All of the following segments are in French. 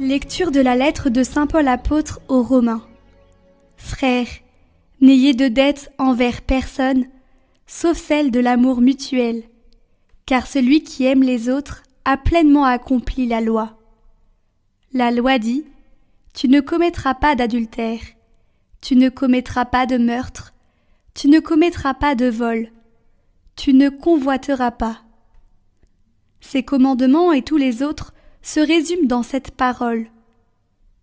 Lecture de la lettre de saint Paul apôtre aux Romains. Frères, n'ayez de dette envers personne, sauf celle de l'amour mutuel, car celui qui aime les autres a pleinement accompli la loi. La loi dit : tu ne commettras pas d'adultère, tu ne commettras pas de meurtre, tu ne commettras pas de vol, tu ne convoiteras pas. Ces commandements et tous les autres se résument dans cette parole :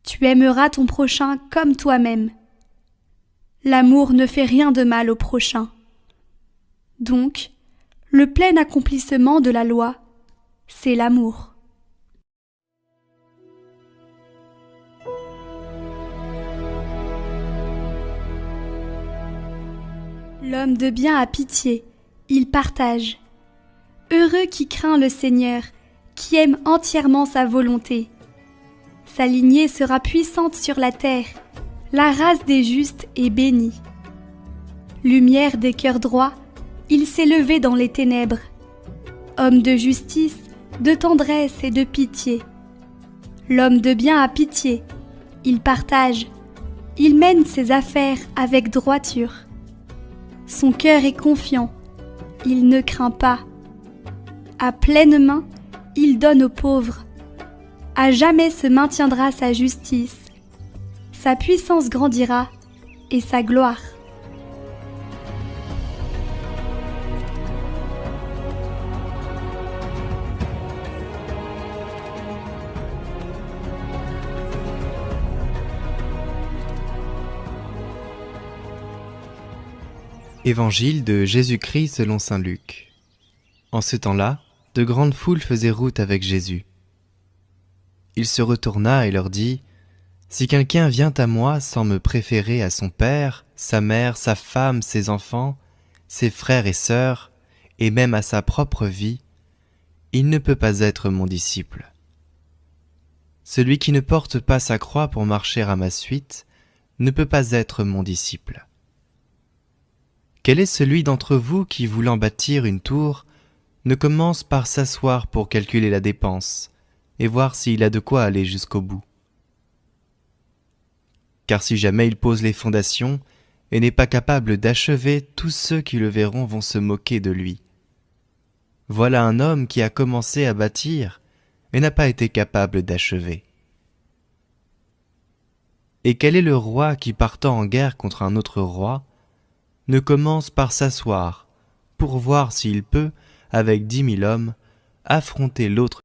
tu aimeras ton prochain comme toi-même. L'amour ne fait rien de mal au prochain. Donc, le plein accomplissement de la loi, c'est l'amour. L'homme de bien a pitié, il partage. Heureux qui craint le Seigneur, qui aime entièrement sa volonté. Sa lignée sera puissante sur la terre, la race des justes est bénie. Lumière des cœurs droits, il s'est levé dans les ténèbres. Homme de justice, de tendresse et de pitié. L'homme de bien a pitié, il partage, il mène ses affaires avec droiture. Son cœur est confiant, il ne craint pas. À pleine main, il donne aux pauvres. À jamais se maintiendra sa justice. Sa puissance grandira et sa gloire. Évangile de Jésus-Christ selon saint Luc. En ce temps-là, de grandes foules faisaient route avec Jésus. Il se retourna et leur dit : « Si quelqu'un vient à moi sans me préférer à son père, sa mère, sa femme, ses enfants, ses frères et sœurs, et même à sa propre vie, il ne peut pas être mon disciple. Celui qui ne porte pas sa croix pour marcher à ma suite ne peut pas être mon disciple. Quel est celui d'entre vous qui, voulant bâtir une tour, ne commence par s'asseoir pour calculer la dépense et voir s'il a de quoi aller jusqu'au bout ? Car si jamais il pose les fondations et n'est pas capable d'achever, tous ceux qui le verront vont se moquer de lui. Voilà un homme qui a commencé à bâtir et n'a pas été capable d'achever. Et quel est le roi qui, partant en guerre contre un autre roi, ne commence par s'asseoir pour voir s'il peut, avec 10 000 hommes, affronter l'autre